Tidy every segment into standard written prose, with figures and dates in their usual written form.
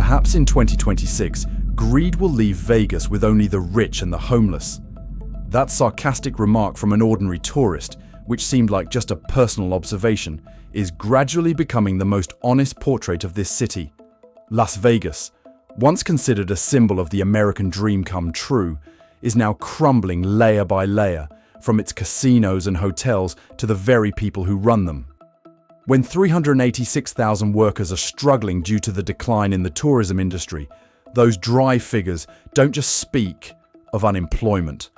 Perhaps in 2026, greed will leave Vegas with only the rich and the homeless. That sarcastic remark from an ordinary tourist, which seemed like just a personal observation, is gradually becoming the most honest portrait of this city. Las Vegas, once considered a symbol of the American dream come true, is now crumbling layer by layer, from its casinos and hotels to the very people who run them. When 386,000 workers are struggling due to the decline in the tourism industry, those dry figures don't just speak of unemployment.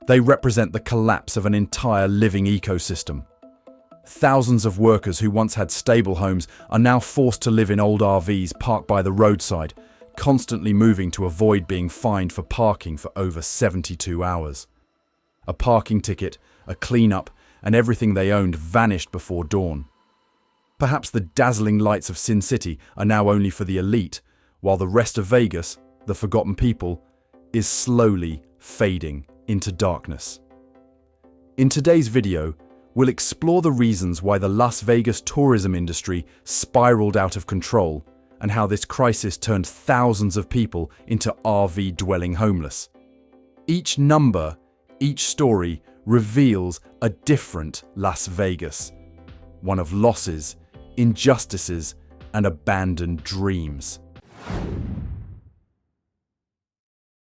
They represent the collapse of an entire living ecosystem. Thousands of workers who once had stable homes are now forced to live in old RVs parked by the roadside, constantly moving to avoid being fined for parking for over 72 hours. A parking ticket, a cleanup, and everything they owned vanished before dawn. Perhaps the dazzling lights of Sin City are now only for the elite, while the rest of Vegas, the forgotten people, is slowly fading into darkness. In today's video, we'll explore the reasons why the Las Vegas tourism industry spiraled out of control and how this crisis turned thousands of people into RV-dwelling homeless. Each number, each story reveals a different Las Vegas, one of losses, injustices, and abandoned dreams.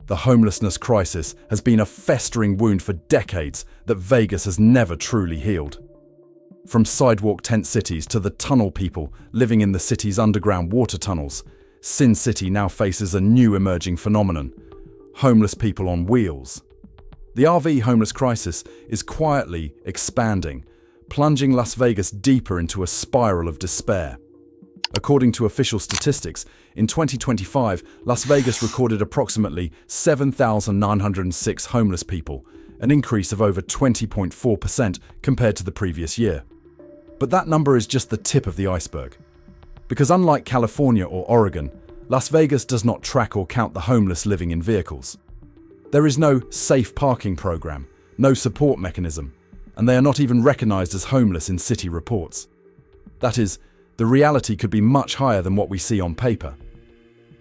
The homelessness crisis has been a festering wound for decades that Vegas has never truly healed. From sidewalk tent cities to the tunnel people living in the city's underground water tunnels, Sin City now faces a new emerging phenomenon: homeless people on wheels. The RV homeless crisis is quietly expanding, plunging Las Vegas deeper into a spiral of despair. According to official statistics, in 2025, Las Vegas recorded approximately 7,906 homeless people, an increase of over 20.4% compared to the previous year. But that number is just the tip of the iceberg. Because unlike California or Oregon, Las Vegas does not track or count the homeless living in vehicles. There is no safe parking program, no support mechanism, and they are not even recognized as homeless in city reports. That is, the reality could be much higher than what we see on paper.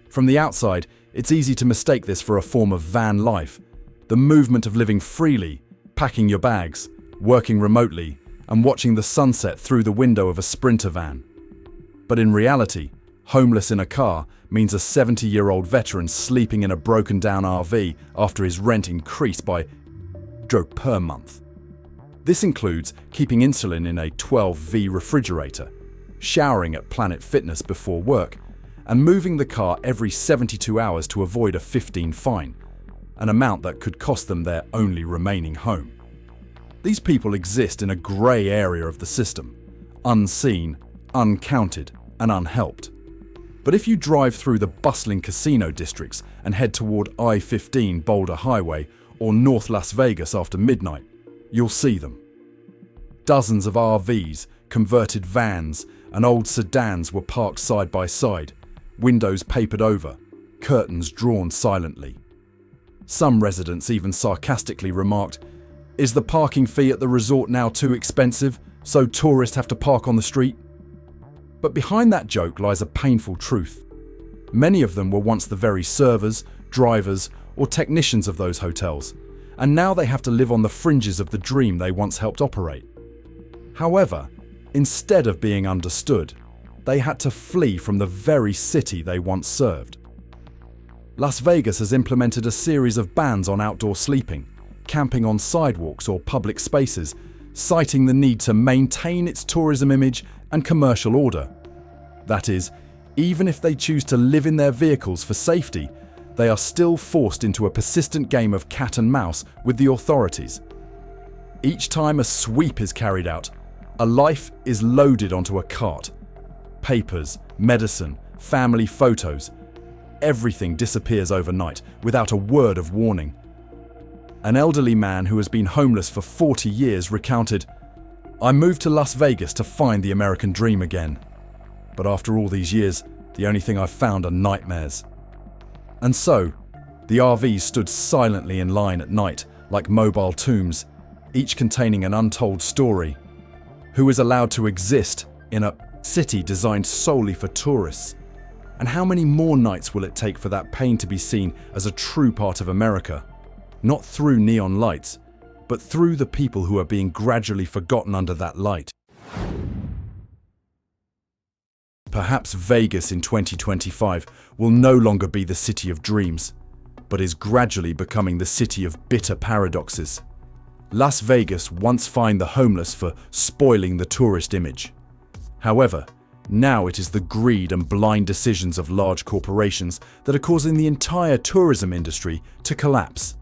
From the outside, it's easy to mistake this for a form of van life, the movement of living freely, packing your bags, working remotely, and watching the sunset through the window of a Sprinter van. But in reality, homeless in a car means a 70-year-old veteran sleeping in a broken-down RV after his rent increased by $1 per month. This includes keeping insulin in a 12V refrigerator, showering at Planet Fitness before work, and moving the car every 72 hours to avoid a 15 fine, an amount that could cost them their only remaining home. These people exist in a grey area of the system, unseen, uncounted, and unhelped. But if you drive through the bustling casino districts and head toward I-15 Boulder Highway or North Las Vegas after midnight, you'll see them. Dozens of RVs, converted vans, and old sedans were parked side by side, windows papered over, curtains drawn silently. Some residents even sarcastically remarked, "Is the parking fee at the resort now too expensive, so tourists have to park on the street?" But behind that joke lies a painful truth. Many of them were once the very servers, drivers, or technicians of those hotels, and now they have to live on the fringes of the dream they once helped operate. However, instead of being understood, they had to flee from the very city they once served. Las Vegas has implemented a series of bans on outdoor sleeping, camping on sidewalks or public spaces, citing the need to maintain its tourism image and commercial order. That is, even if they choose to live in their vehicles for safety, they are still forced into a persistent game of cat and mouse with the authorities. Each time a sweep is carried out, a life is loaded onto a cart. Papers, medicine, family photos, everything disappears overnight without a word of warning. An elderly man who has been homeless for 40 years recounted, "I moved to Las Vegas to find the American dream again. But after all these years, the only thing I've found are nightmares." And so, the RVs stood silently in line at night, like mobile tombs, each containing an untold story. Who is allowed to exist in a city designed solely for tourists? And how many more nights will it take for that pain to be seen as a true part of America? Not through neon lights, but through the people who are being gradually forgotten under that light. Perhaps Vegas in 2025 will no longer be the city of dreams, but is gradually becoming the city of bitter paradoxes. Las Vegas once fined the homeless for spoiling the tourist image. However, now it is the greed and blind decisions of large corporations that are causing the entire tourism industry to collapse.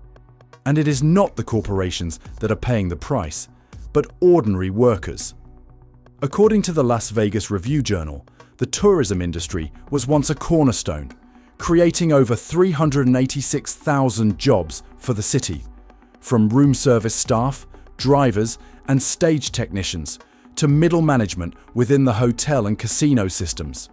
And it is not the corporations that are paying the price, but ordinary workers. According to the Las Vegas Review-Journal, the tourism industry was once a cornerstone, creating over 386,000 jobs for the city, from room service staff, drivers, and stage technicians, to middle management within the hotel and casino systems.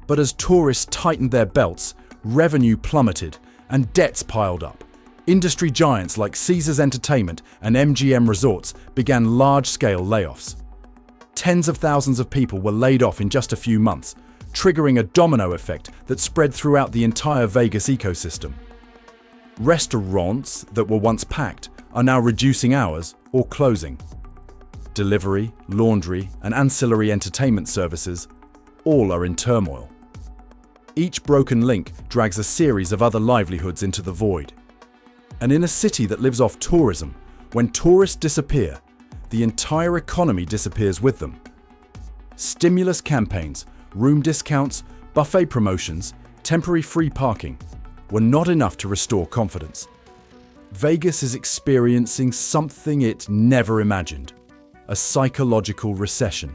But as tourists tightened their belts, revenue plummeted and debts piled up. Industry giants like Caesars Entertainment and MGM Resorts began large-scale layoffs. Tens of thousands of people were laid off in just a few months, triggering a domino effect that spread throughout the entire Vegas ecosystem. Restaurants that were once packed are now reducing hours or closing. Delivery, laundry, and ancillary entertainment services all are in turmoil. Each broken link drags a series of other livelihoods into the void. And in a city that lives off tourism, when tourists disappear, the entire economy disappears with them. Stimulus campaigns, room discounts, buffet promotions, temporary free parking were not enough to restore confidence. Vegas is experiencing something it never imagined: a psychological recession.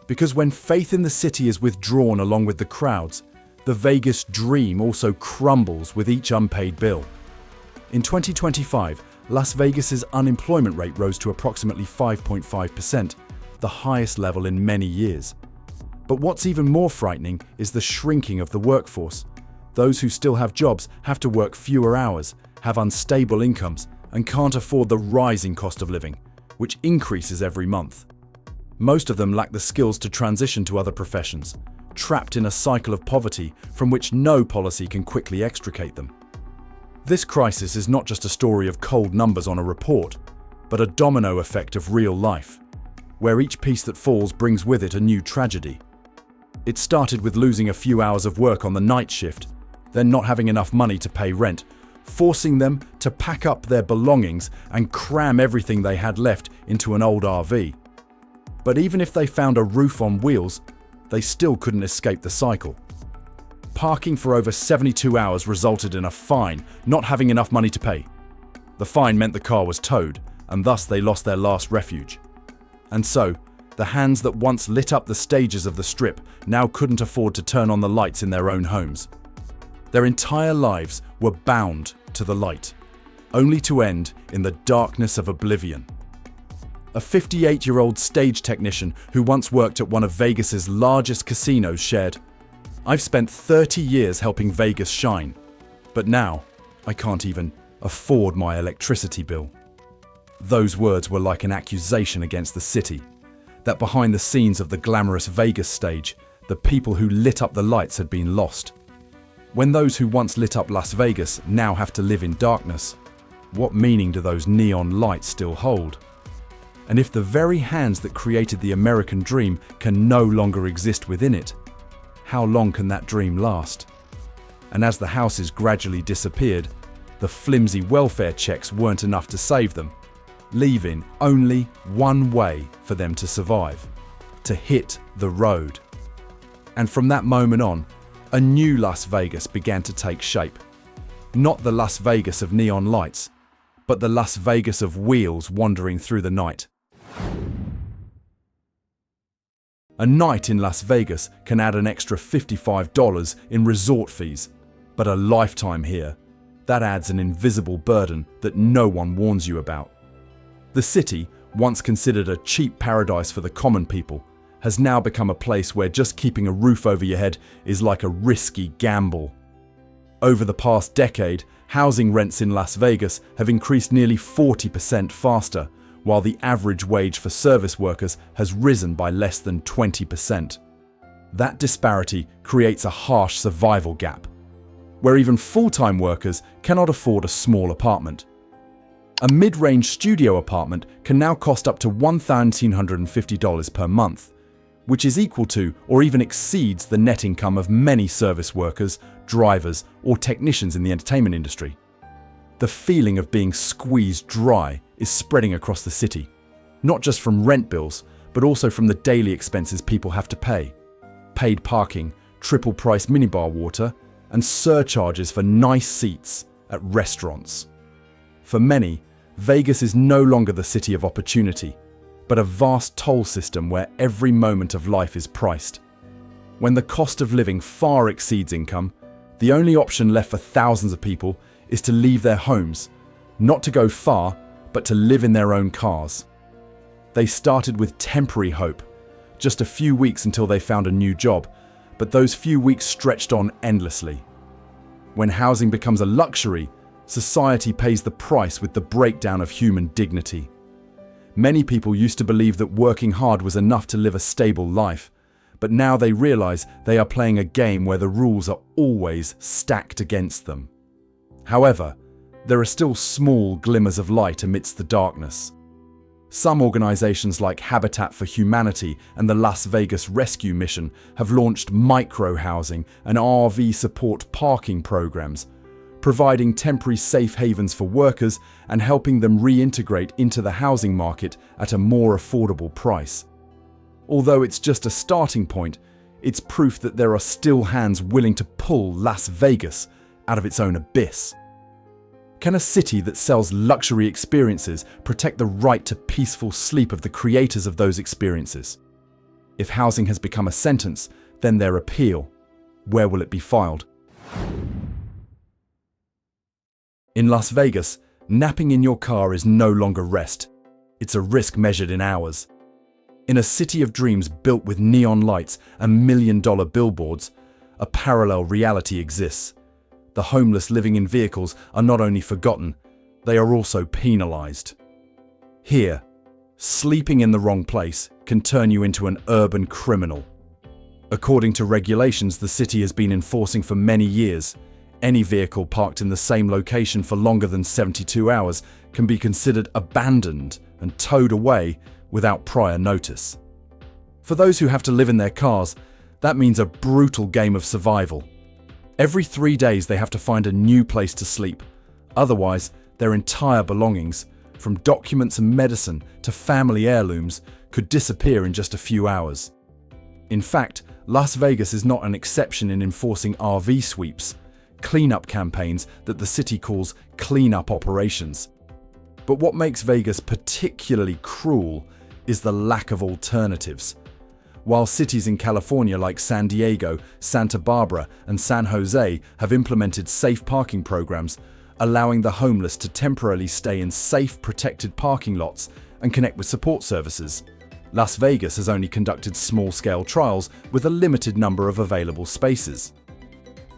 Because when faith in the city is withdrawn along with the crowds, the Vegas dream also crumbles with each unpaid bill. In 2025, Las Vegas's unemployment rate rose to approximately 5.5%, the highest level in many years. But what's even more frightening is the shrinking of the workforce. Those who still have jobs have to work fewer hours, have unstable incomes, and can't afford the rising cost of living, which increases every month. Most of them lack the skills to transition to other professions, trapped in a cycle of poverty from which no policy can quickly extricate them. This crisis is not just a story of cold numbers on a report, but a domino effect of real life, where each piece that falls brings with it a new tragedy. It started with losing a few hours of work on the night shift, then not having enough money to pay rent, forcing them to pack up their belongings and cram everything they had left into an old RV. But even if they found a roof on wheels, they still couldn't escape the cycle. Parking for over 72 hours resulted in a fine, not having enough money to pay. The fine meant the car was towed, and thus they lost their last refuge. And so, the hands that once lit up the stages of the Strip now couldn't afford to turn on the lights in their own homes. Their entire lives were bound to the light, only to end in the darkness of oblivion. A 58-year-old stage technician who once worked at one of Vegas's largest casinos shared, "I've spent 30 years helping Vegas shine, but now I can't even afford my electricity bill." Those words were like an accusation against the city, that behind the scenes of the glamorous Vegas stage, the people who lit up the lights had been lost. When those who once lit up Las Vegas now have to live in darkness, what meaning do those neon lights still hold? And if the very hands that created the American dream can no longer exist within it, how long can that dream last? And as the houses gradually disappeared, the flimsy welfare checks weren't enough to save them, leaving only one way for them to survive: to hit the road. And from that moment on, a new Las Vegas began to take shape. Not the Las Vegas of neon lights, but the Las Vegas of wheels wandering through the night. A night in Las Vegas can add an extra $55 in resort fees, but a lifetime here, that adds an invisible burden that no one warns you about. The city, once considered a cheap paradise for the common people, has now become a place where just keeping a roof over your head is like a risky gamble. Over the past decade, housing rents in Las Vegas have increased nearly 40% faster, while the average wage for service workers has risen by less than 20%. That disparity creates a harsh survival gap, where even full-time workers cannot afford a small apartment. A mid-range studio apartment can now cost up to $1,950 per month, which is equal to or even exceeds the net income of many service workers, drivers, or technicians in the entertainment industry. The feeling of being squeezed dry is spreading across the city, not just from rent bills, but also from the daily expenses people have to pay. Paid parking, triple-price minibar water, and surcharges for nice seats at restaurants. For many, Vegas is no longer the city of opportunity, but a vast toll system where every moment of life is priced. When the cost of living far exceeds income, the only option left for thousands of people is to leave their homes, not to go far, but to live in their own cars. They started with temporary hope, just a few weeks until they found a new job, but those few weeks stretched on endlessly. When housing becomes a luxury, society pays the price with the breakdown of human dignity. Many people used to believe that working hard was enough to live a stable life, but now they realize they are playing a game where the rules are always stacked against them. However, there are still small glimmers of light amidst the darkness. Some organizations like Habitat for Humanity and the Las Vegas Rescue Mission have launched micro-housing and RV support parking programs, providing temporary safe havens for workers and helping them reintegrate into the housing market at a more affordable price. Although it's just a starting point, it's proof that there are still hands willing to pull Las Vegas out of its own abyss. Can a city that sells luxury experiences protect the right to peaceful sleep of the creators of those experiences? If housing has become a sentence, then their appeal, where will it be filed? In Las Vegas, napping in your car is no longer rest. It's a risk measured in hours. In a city of dreams built with neon lights and million-dollar billboards, a parallel reality exists. The homeless living in vehicles are not only forgotten, they are also penalized. Here, sleeping in the wrong place can turn you into an urban criminal. According to regulations the city has been enforcing for many years, any vehicle parked in the same location for longer than 72 hours can be considered abandoned and towed away without prior notice. For those who have to live in their cars, that means a brutal game of survival. Every 3 days they have to find a new place to sleep. Otherwise, their entire belongings, from documents and medicine to family heirlooms, could disappear in just a few hours. In fact, Las Vegas is not an exception in enforcing RV sweeps, cleanup campaigns that the city calls cleanup operations. But what makes Vegas particularly cruel is the lack of alternatives. While cities in California like San Diego, Santa Barbara, and San Jose have implemented safe parking programs, allowing the homeless to temporarily stay in safe, protected parking lots and connect with support services, Las Vegas has only conducted small-scale trials with a limited number of available spaces.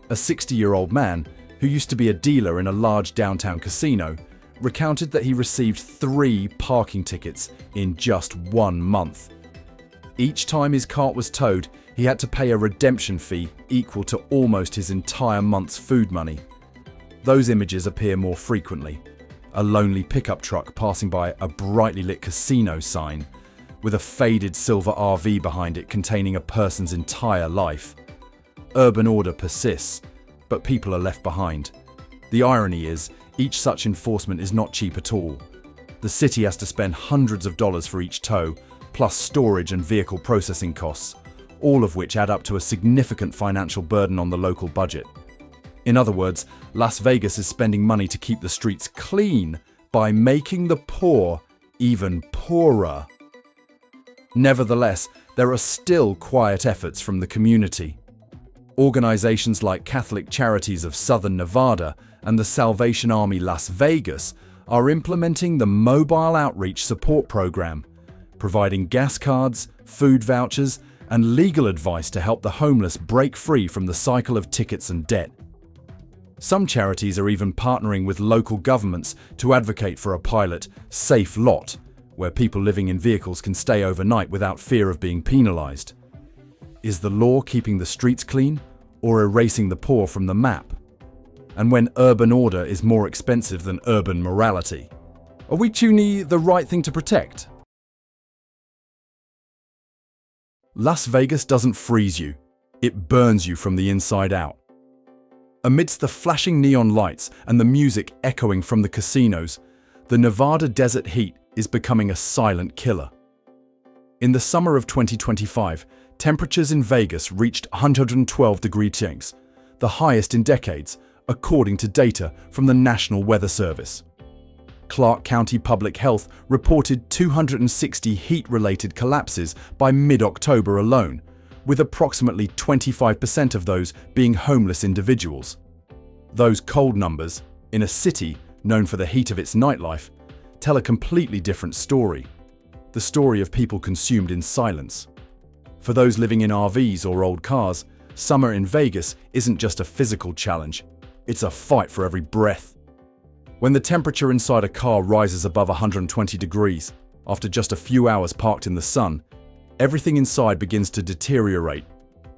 A 60-year-old man, who used to be a dealer in a large downtown casino, recounted that he received 3 parking tickets in just 1 month. Each time his cart was towed, he had to pay a redemption fee equal to almost his entire month's food money. Those images appear more frequently. A lonely pickup truck passing by a brightly lit casino sign, with a faded silver RV behind it containing a person's entire life. Urban order persists, but people are left behind. The irony is, each such enforcement is not cheap at all. The city has to spend hundreds of dollars for each tow, plus storage and vehicle processing costs, all of which add up to a significant financial burden on the local budget. In other words, Las Vegas is spending money to keep the streets clean by making the poor even poorer. Nevertheless, there are still quiet efforts from the community. Organizations like Catholic Charities of Southern Nevada and the Salvation Army Las Vegas are implementing the Mobile Outreach Support Program, providing gas cards, food vouchers, and legal advice to help the homeless break free from the cycle of tickets and debt. Some charities are even partnering with local governments to advocate for a pilot safe lot, where people living in vehicles can stay overnight without fear of being penalized. Is the law keeping the streets clean or erasing the poor from the map? And when urban order is more expensive than urban morality, are we choosing the right thing to protect? Las Vegas doesn't freeze you, it burns you from the inside out. Amidst the flashing neon lights and the music echoing from the casinos, the Nevada desert heat is becoming a silent killer. In the summer of 2025, temperatures in Vegas reached 112 degree Celsius, the highest in decades, according to data from the National Weather Service. Clark County Public Health reported 260 heat-related collapses by mid-October alone, with approximately 25% of those being homeless individuals. Those cold numbers, in a city known for the heat of its nightlife, tell a completely different story. The story of people consumed in silence. For those living in RVs or old cars, summer in Vegas isn't just a physical challenge, it's a fight for every breath. When the temperature inside a car rises above 120 degrees, after just a few hours parked in the sun, everything inside begins to deteriorate.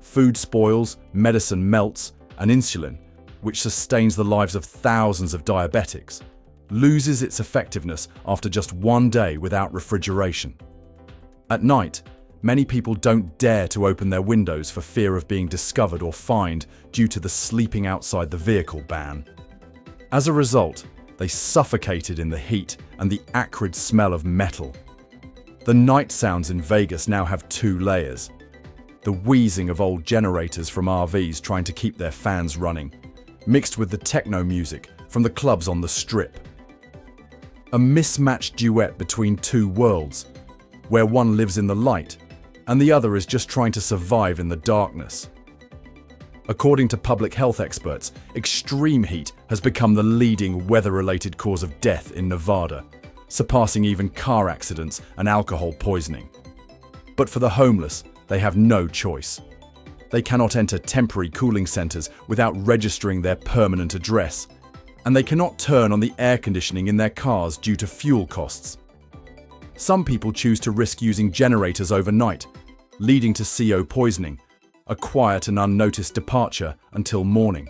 Food spoils, medicine melts, and insulin, which sustains the lives of thousands of diabetics, loses its effectiveness after just one day without refrigeration. At night, many people don't dare to open their windows for fear of being discovered or fined due to the sleeping outside the vehicle ban. As a result, they suffocated in the heat and the acrid smell of metal. The night sounds in Vegas now have two layers. The wheezing of old generators from RVs trying to keep their fans running, mixed with the techno music from the clubs on the Strip. A mismatched duet between two worlds, where one lives in the light and the other is just trying to survive in the darkness. According to public health experts, extreme heat has become the leading weather-related cause of death in Nevada, surpassing even car accidents and alcohol poisoning. But for the homeless, they have no choice. They cannot enter temporary cooling centers without registering their permanent address, and they cannot turn on the air conditioning in their cars due to fuel costs. Some people choose to risk using generators overnight, leading to CO poisoning, a quiet and unnoticed departure until morning.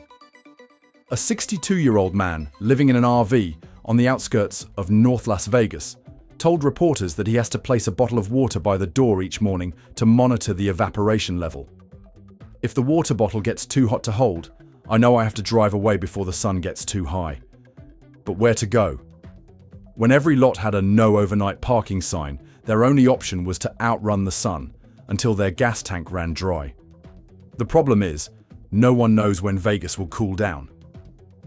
A 62-year-old man living in an RV on the outskirts of North Las Vegas told reporters that he has to place a bottle of water by the door each morning to monitor the evaporation level. If the water bottle gets too hot to hold, I know I have to drive away before the sun gets too high. But where to go? When every lot had a no overnight parking sign, their only option was to outrun the sun until their gas tank ran dry. The problem is, no one knows when Vegas will cool down.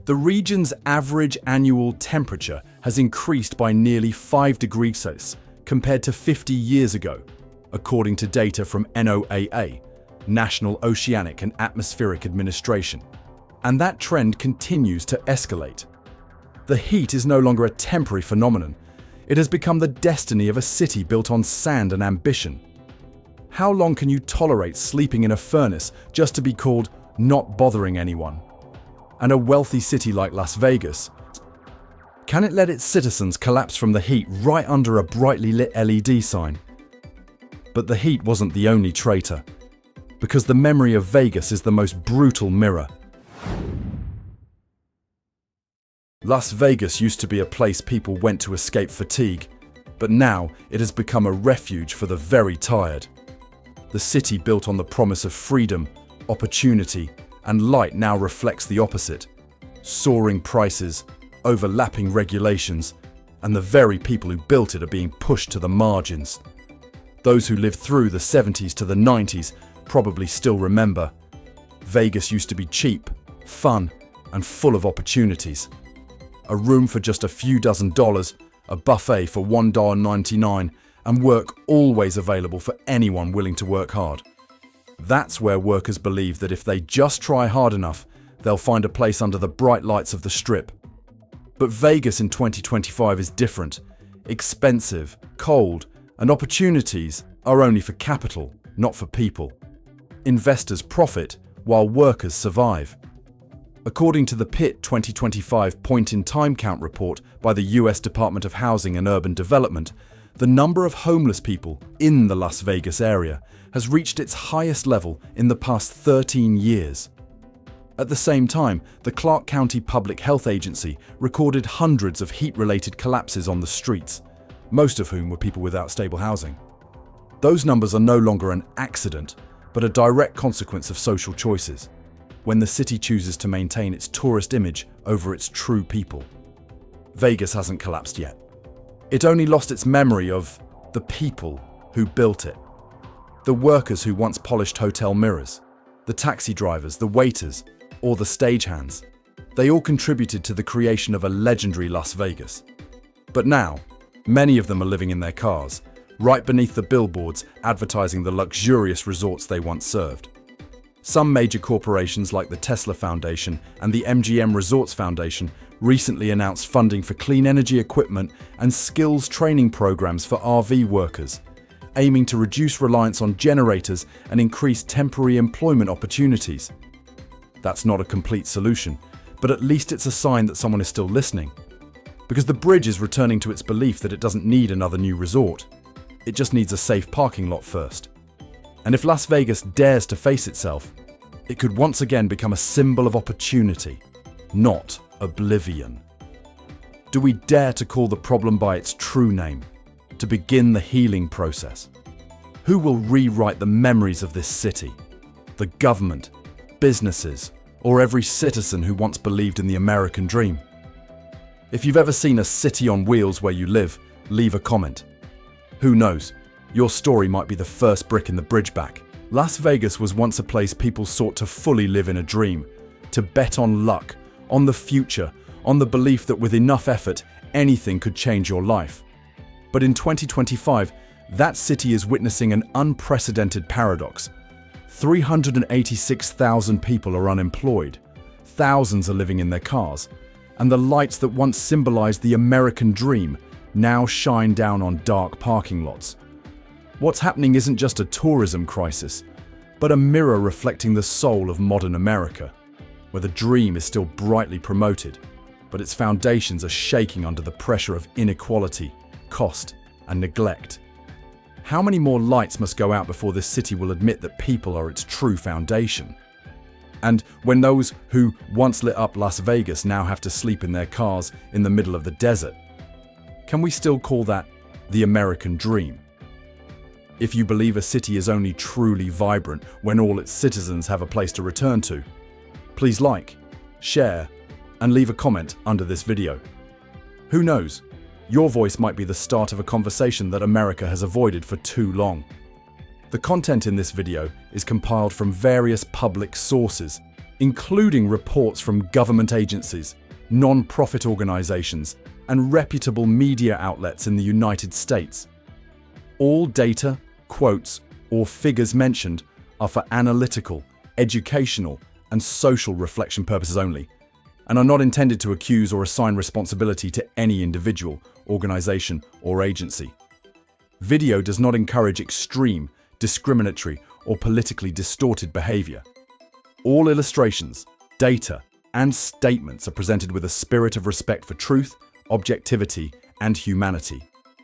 The region's average annual temperature has increased by nearly 5 degrees Celsius compared to 50 years ago, according to data from NOAA, National Oceanic and Atmospheric Administration. And that trend continues to escalate. The heat is no longer a temporary phenomenon. It has become the destiny of a city built on sand and ambition. How long can you tolerate sleeping in a furnace just to be called not bothering anyone? And a wealthy city like Las Vegas, can it let its citizens collapse from the heat right under a brightly lit LED sign? But the heat wasn't the only traitor, because the memory of Vegas is the most brutal mirror. Las Vegas used to be a place people went to escape fatigue, but now it has become a refuge for the very tired. The city built on the promise of freedom, opportunity, and light now reflects the opposite. Soaring prices, overlapping regulations, and the very people who built it are being pushed to the margins. Those who lived through the 70s to the 90s probably still remember. Vegas used to be cheap, fun, and full of opportunities. A room for just a few dozen dollars, a buffet for $1.99, and work always available for anyone willing to work hard. That's where workers believe that if they just try hard enough, they'll find a place under the bright lights of the Strip. But Vegas in 2025 is different. Expensive, cold, and opportunities are only for capital, not for people. Investors profit while workers survive. According to the Pitt 2025 point-in-time count report by the US Department of Housing and Urban Development, the number of homeless people in the Las Vegas area has reached its highest level in the past 13 years. At the same time, the Clark County Public Health Agency recorded hundreds of heat-related collapses on the streets, most of whom were people without stable housing. Those numbers are no longer an accident, but a direct consequence of social choices, when the city chooses to maintain its tourist image over its true people. Vegas hasn't collapsed yet. It only lost its memory of the people who built it. The workers who once polished hotel mirrors, the taxi drivers, the waiters, or the stagehands. They all contributed to the creation of a legendary Las Vegas. But now, many of them are living in their cars, right beneath the billboards advertising the luxurious resorts they once served. Some major corporations like the Tesla Foundation and the MGM Resorts Foundation recently announced funding for clean energy equipment and skills training programs for RV workers, aiming to reduce reliance on generators and increase temporary employment opportunities. That's not a complete solution, but at least it's a sign that someone is still listening. Because the bridge is returning to its belief that it doesn't need another new resort. It just needs a safe parking lot first. And if Las Vegas dares to face itself, it could once again become a symbol of opportunity, not oblivion. Do we dare to call the problem by its true name, to begin the healing process? Who will rewrite the memories of this city? The government, businesses, or every citizen who once believed in the American dream? If you've ever seen a city on wheels where you live, leave a comment. Who knows, your story might be the first brick in the bridge back. Las Vegas was once a place people sought to fully live in a dream, to bet on luck, on the future, on the belief that with enough effort, anything could change your life. But in 2025, that city is witnessing an unprecedented paradox. 386,000 people are unemployed, thousands are living in their cars, and the lights that once symbolized the American dream now shine down on dark parking lots. What's happening isn't just a tourism crisis, but a mirror reflecting the soul of modern America, where the dream is still brightly promoted, but its foundations are shaking under the pressure of inequality, cost, and neglect. How many more lights must go out before this city will admit that people are its true foundation? And when those who once lit up Las Vegas now have to sleep in their cars in the middle of the desert, can we still call that the American dream? If you believe a city is only truly vibrant when all its citizens have a place to return to, please like, share, and leave a comment under this video. Who knows? Your voice might be the start of a conversation that America has avoided for too long. The content in this video is compiled from various public sources, including reports from government agencies, non-profit organizations, and reputable media outlets in the United States. All data, quotes, or figures mentioned are for analytical, educational, and social reflection purposes only, and are not intended to accuse or assign responsibility to any individual, organization, or agency. Video does not encourage extreme, discriminatory, or politically distorted behavior. All illustrations, data, and statements are presented with a spirit of respect for truth, objectivity, and humanity,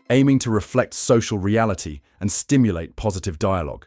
aiming to reflect social reality and stimulate positive dialogue.